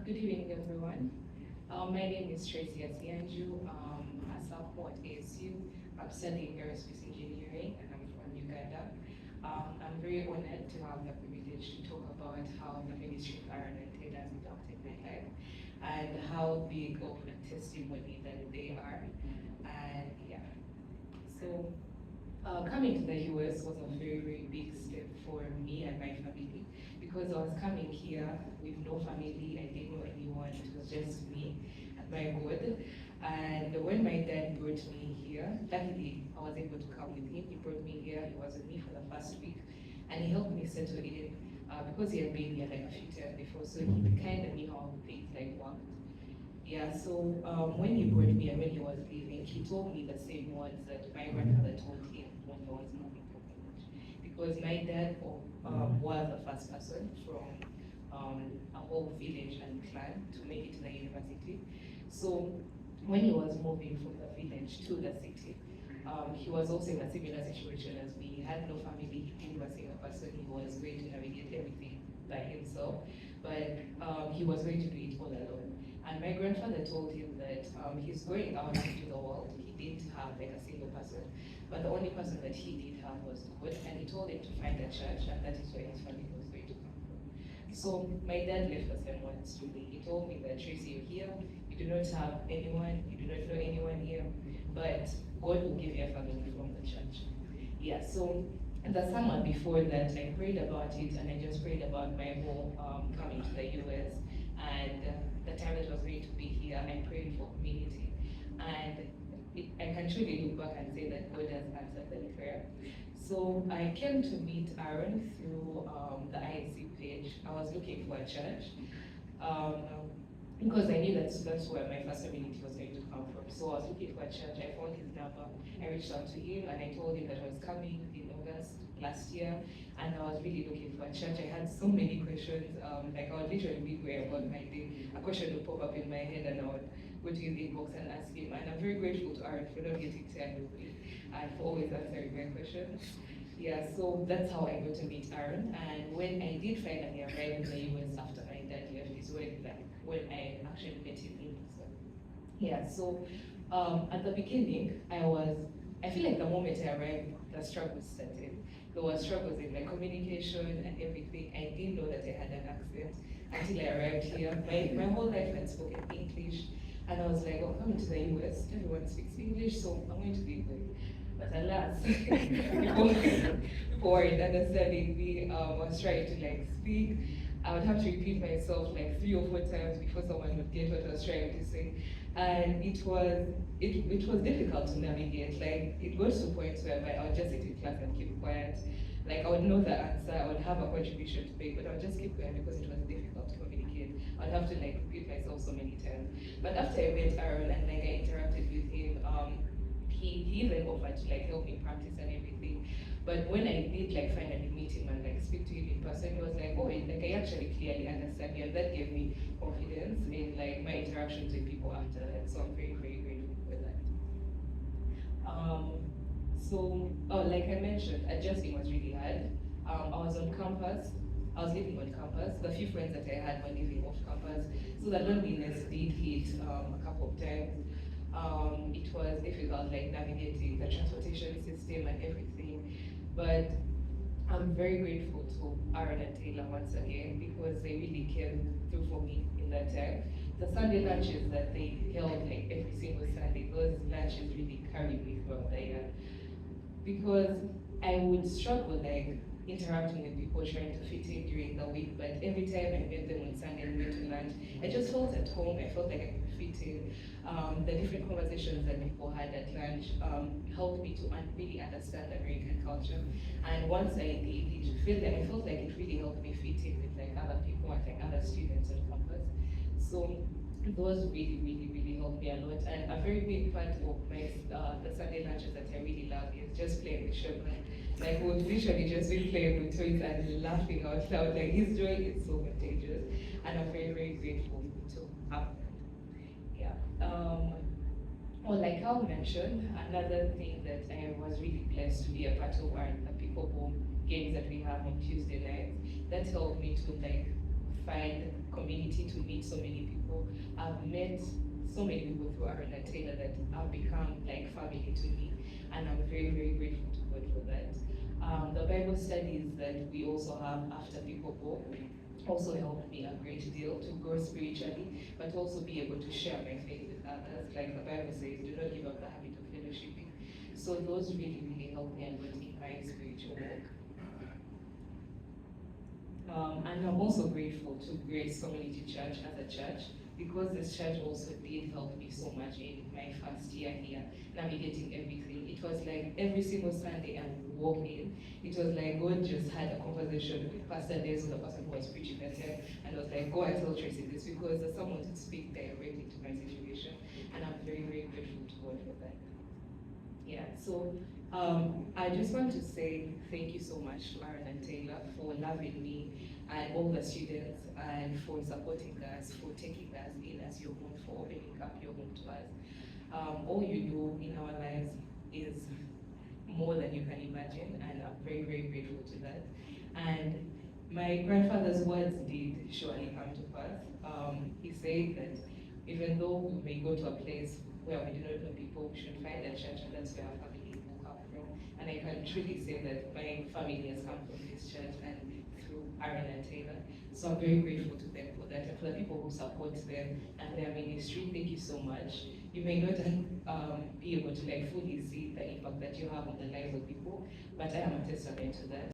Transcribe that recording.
Good evening, everyone. My name is Tracy Asianju. I support ASU. I'm studying aerospace engineering and I'm from Uganda. I'm very honored to have the privilege to talk about how the Ministry of Iron and Trade has impacted my life and how big of a testimony that they are. And yeah, so coming to the US was a very, very big step for me and my family because I was coming here with no family, I didn't know anyone, it was just me and my God. And when my dad brought me here, luckily I was able to come with him. He brought me here, he was with me for the first week, and he helped me settle in because he had been here like a few times before, so he kind of knew how things like worked. Yeah, so when he brought me and when he was leaving, he told me the same words that my grandfather told him when he was moving from village. Because my dad was the first person from a whole village and clan to make it to the university. So when he was moving from the village to the city, he was also in a similar situation as me. He had no family, he didn't was a single person, he was going to navigate everything by himself, but he was going to do it all alone. And my grandfather told him that he's going out into the world. He didn't have like a single person, but the only person that he did have was God. And he told him to find a church, and that is where his family was going to come from. So my dad left the same words to me. He told me that Tracy, you're here. You do not have anyone. You do not know anyone here, but God will give you a family from the church. Yeah. So the summer before that, I prayed about it, and I just prayed about my whole coming to the US and the time that was going to be here. I prayed for community, and I can truly look back and say that God has answered that prayer. So I came to meet Aaron through the IAC page. I was looking for a church. Um, because I knew that's where my first community was going to come from. So I was looking for a church. I found his number. I reached out to him and I told him that I was coming in August last year, and I was really looking for a church. I had so many questions. Like I would literally be going about my day. A question would pop up in my head, and I would go to his inbox and ask him. And I'm very grateful to Aaron for not getting tired of me and for always answering my questions. Yeah, so that's how I got to meet Aaron. And when I did finally arrive in the US after my dad left, is when I actually met him in person. Yeah, so at the beginning, I feel like the moment I arrived, the struggles started. There were struggles in my communication and everything. I didn't know that I had an accent until I arrived here. My whole life I had spoken English, and I was like, oh, coming to the US, everyone speaks English, so I'm going to be good. But alas, before it understanding me, I was trying to like speak. I would have to repeat myself like 3 or 4 times before someone would get what I was trying to say. And it was difficult to navigate. Like it got to points where I would just sit in class and keep quiet. Like I would know the answer, I would have a contribution to make, but I would just keep quiet because it was difficult to communicate. I'd have to like repeat myself so many times. But after I met Aaron and like I interacted with him, he even offered to like help me practice and everything. But when I did like finally meet him and like speak to him in person, he was like, oh, like I actually clearly understand you, and that gave me confidence in like my interactions with people after that. So I'm very, very grateful for that. Like I mentioned, adjusting was really hard. I was on campus. I was living on campus. The few friends that I had were living off campus, so that loneliness did hit a couple of times. It was difficult, like navigating the transportation system and everything. But I'm very grateful to Aaron and Taylor once again because they really came through for me in that time. The Sunday lunches that they held like every single Sunday, those lunches really carried me throughout the year because I would struggle like interacting with people trying to fit in during the week, but every time I met them on Sunday and went to lunch, I just felt at home. I felt like I could fit in. The different conversations that people had at lunch helped me to really understand American culture. And once I did, I felt like it really helped me fit in with like other people and like other students on campus. So those really, really, really helped me a lot. And a very big part of my the Sunday lunches that I really love is just playing with children. Like we would literally just be playing with toys and laughing out loud. Like his joy is so contagious, and I'm very, very grateful to have that. Yeah. Well, like Carl mentioned, another thing that I was really blessed to be a part of are the pickleball games that we have on Tuesday nights. That helped me to like find community to meet so many people. I've met so many people through Aaron and Taylor that have become like family to me, and I'm very, very grateful to God for that. The Bible studies that we also have after people go also helped me a great deal to grow spiritually, but also be able to share my faith with others. Like the Bible says, do not give up the habit of fellowshipping. So those really, really helped me a lot in my spiritual walk. And I'm also grateful to Grace Community Church as a church because this church also did help me so much in my first year here, navigating everything. It was like every single Sunday I would walk in, it was like God just had a conversation with Pastor Des, the person who was preaching that time, and was like, go and tell Tracy this because there's someone to speak directly to my situation. And I'm very, very grateful to God for that. Yeah, so I just want to say thank you so much to Aaron and Taylor for loving me and all the students and for supporting us, for taking us in as your home, for opening up your home to us. All you do in our lives is more than you can imagine, and I'm very, very grateful to that. And my grandfather's words did surely come to pass. He said that even though we may go to a place where we do not know people, we should find a church, and that's where our family will come from. And I can truly say that my family has come from this church and through Aaron and Taylor. So I'm very grateful to them for that, and for the people who support them and their ministry. Thank you so much. You may not be able to like fully see the impact that you have on the lives of people, but I am a testament to that.